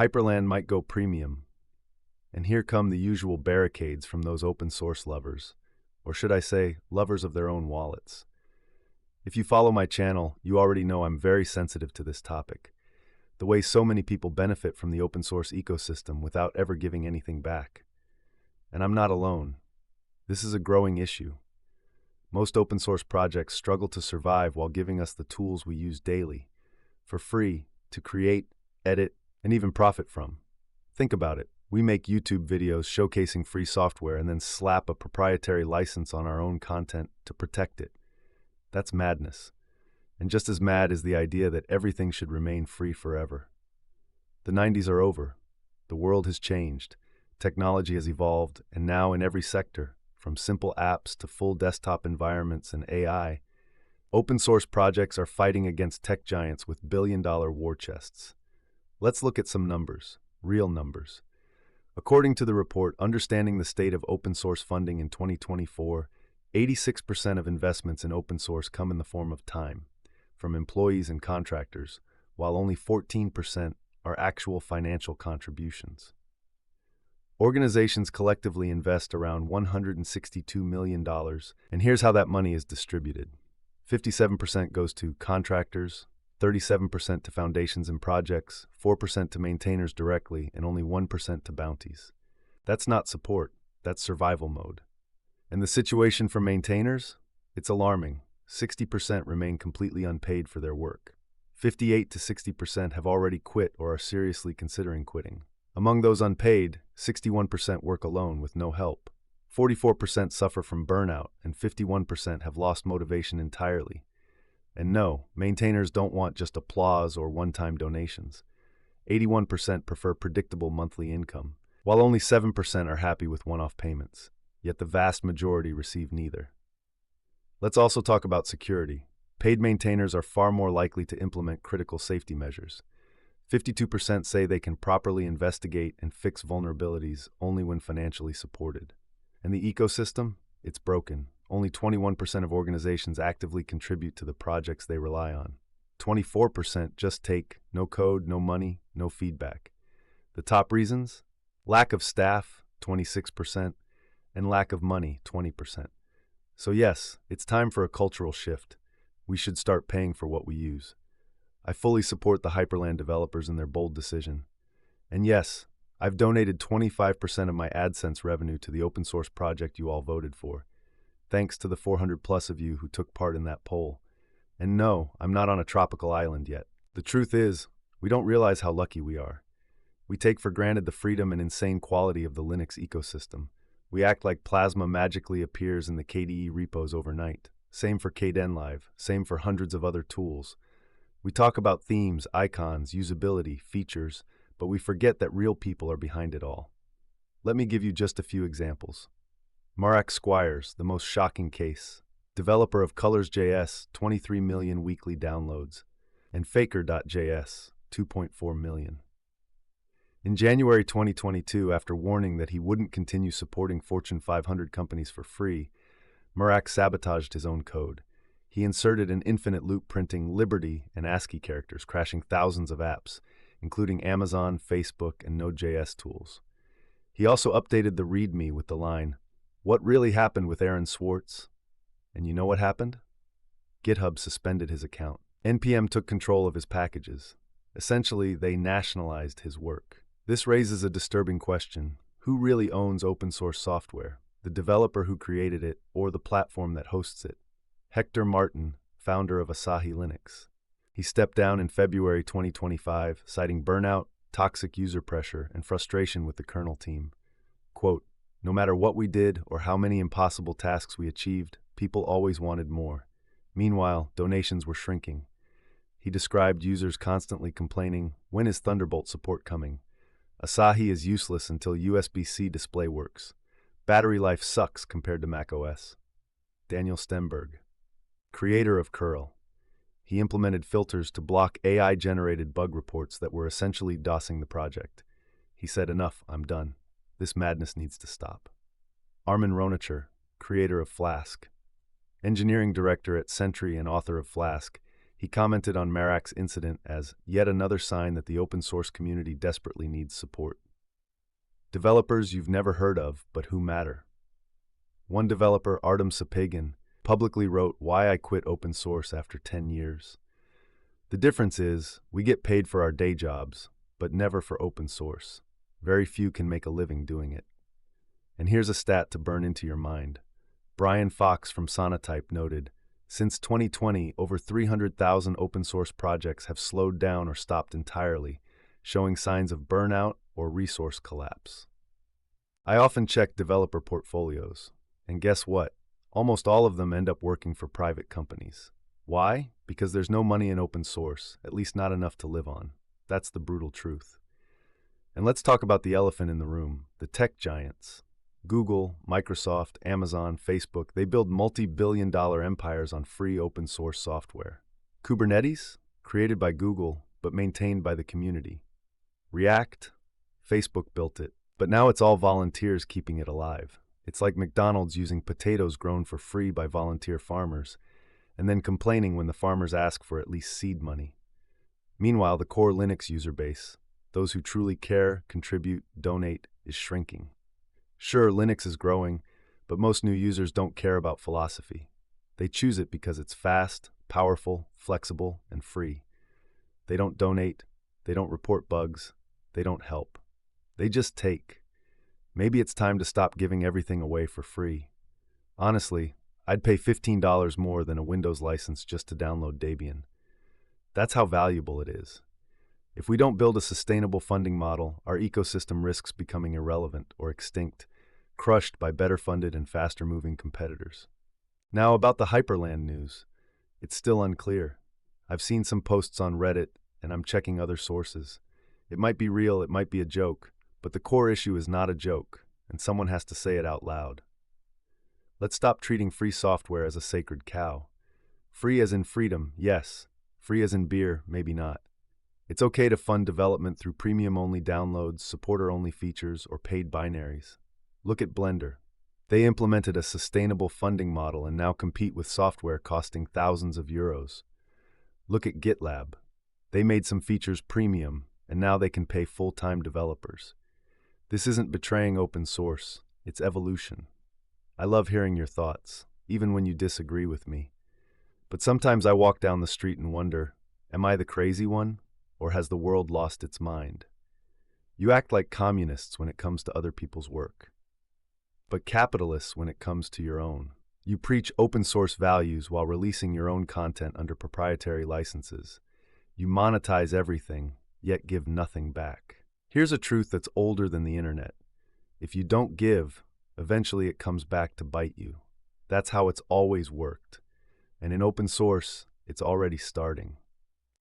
Hyperland might go premium. And here come the usual barricades from those open source lovers, or should I say, lovers of their own wallets. If you follow my channel, you already know I'm very sensitive to this topic. The way so many people benefit from the open source ecosystem without ever giving anything back. And I'm not alone. This is a growing issue. Most open source projects struggle to survive while giving us the tools we use daily, for free, to create, edit, and even profit from. Think about it. We make YouTube videos showcasing free software and then slap a proprietary license on our own content to protect it. That's madness. And just as mad is the idea that everything should remain free forever. The 90s are over. The world has changed. Technology has evolved, and now in every sector, from simple apps to full desktop environments and AI, open source projects are fighting against tech giants with billion-dollar war chests. Let's look at some numbers, real numbers. According to the report Understanding the State of Open Source Funding in 2024, 86% of investments in open source come in the form of time, from employees and contractors, while only 14% are actual financial contributions. Organizations collectively invest around $162 million, and here's how that money is distributed. 57% goes to contractors, 37% to foundations and projects, 4% to maintainers directly, and only 1% to bounties. That's not support, that's survival mode. And the situation for maintainers? It's alarming. 60% remain completely unpaid for their work. 58 to 60% have already quit or are seriously considering quitting. Among those unpaid, 61% work alone with no help. 44% suffer from burnout, and 51% have lost motivation entirely. And no, maintainers don't want just applause or one-time donations. 81% prefer predictable monthly income, while only 7% are happy with one-off payments. Yet the vast majority receive neither. Let's also talk about security. Paid maintainers are far more likely to implement critical safety measures. 52% say they can properly investigate and fix vulnerabilities only when financially supported. And the ecosystem? It's broken. Only 21% of organizations actively contribute to the projects they rely on. 24% just take no code, no money, no feedback. The top reasons? Lack of staff, 26%, and lack of money, 20%. So yes, it's time for a cultural shift. We should start paying for what we use. I fully support the Hyperland developers in their bold decision. And yes, I've donated 25% of my AdSense revenue to the open source project you all voted for. Thanks to the 400 plus of you who took part in that poll. And no, I'm not on a tropical island yet. The truth is, we don't realize how lucky we are. We take for granted the freedom and insane quality of the Linux ecosystem. We act like Plasma magically appears in the KDE repos overnight. Same for Kdenlive, same for hundreds of other tools. We talk about themes, icons, usability, features, but we forget that real people are behind it all. Let me give you just a few examples. Marak Squires, the most shocking case. Developer of Colors.js, 23 million weekly downloads. And Faker.js, 2.4 million. In January 2022, after warning that he wouldn't continue supporting Fortune 500 companies for free, Marak sabotaged his own code. He inserted an infinite loop printing Liberty and ASCII characters, crashing thousands of apps, including Amazon, Facebook, and Node.js tools. He also updated the README with the line, "What really happened with Aaron Swartz?" And you know what happened? GitHub suspended his account. NPM took control of his packages. Essentially, they nationalized his work. This raises a disturbing question. Who really owns open source software? The developer who created it or the platform that hosts it? Hector Martin, founder of Asahi Linux. He stepped down in February 2025, citing burnout, toxic user pressure, and frustration with the kernel team. Quote, "No matter what we did or how many impossible tasks we achieved, people always wanted more. Meanwhile, donations were shrinking." He described users constantly complaining, "When is Thunderbolt support coming? Asahi is useless until USB-C display works. Battery life sucks compared to macOS." Daniel Stemberg, creator of curl. He implemented filters to block AI-generated bug reports that were essentially DOSing the project. He said, "Enough, I'm done. This madness needs to stop." Armin Ronacher, creator of Flask. Engineering director at Sentry and author of Flask, He commented on Marak's incident as yet another sign that the open source community desperately needs support. Developers you've never heard of, but who matter. One developer, Artem Sapagin, publicly wrote, "Why I quit open source after 10 years. The difference is, we get paid for our day jobs, but never for open source. Very few can make a living doing it." And here's a stat to burn into your mind. Brian Fox from Sonatype noted, since 2020, over 300,000 open source projects have slowed down or stopped entirely, showing signs of burnout or resource collapse. I often check developer portfolios, and guess what? Almost all of them end up working for private companies. Why? Because there's no money in open source, at least not enough to live on. That's the brutal truth. And let's talk about the elephant in the room, the tech giants. Google, Microsoft, Amazon, Facebook, they build multi-billion-dollar empires on free open source software. Kubernetes, created by Google, but maintained by the community. React, Facebook built it, but now it's all volunteers keeping it alive. It's like McDonald's using potatoes grown for free by volunteer farmers, and then complaining when the farmers ask for at least seed money. Meanwhile, the core Linux user base, those who truly care, contribute, donate, is shrinking. Sure, Linux is growing, but most new users don't care about philosophy. They choose it because it's fast, powerful, flexible, and free. They don't donate, they don't report bugs, they don't help. They just take. Maybe it's time to stop giving everything away for free. Honestly, I'd pay $15 more than a Windows license just to download Debian. That's how valuable it is. If we don't build a sustainable funding model, our ecosystem risks becoming irrelevant or extinct, crushed by better-funded and faster-moving competitors. Now about the Hyperland news. It's still unclear. I've seen some posts on Reddit, and I'm checking other sources. It might be real, it might be a joke, but the core issue is not a joke, and someone has to say it out loud. Let's stop treating free software as a sacred cow. Free as in freedom, yes. Free as in beer, maybe not. It's okay to fund development through premium-only downloads, supporter-only features, or paid binaries. Look at Blender. They implemented a sustainable funding model and now compete with software costing thousands of euros. Look at GitLab. They made some features premium, and now they can pay full-time developers. This isn't betraying open source, it's evolution. I love hearing your thoughts, even when you disagree with me. But sometimes I walk down the street and wonder, am I the crazy one, or has the world lost its mind? You act like communists when it comes to other people's work, but capitalists when it comes to your own. You preach open source values while releasing your own content under proprietary licenses. You monetize everything, yet give nothing back. Here's a truth that's older than the internet. If you don't give, eventually it comes back to bite you. That's how it's always worked. And in open source, it's already starting.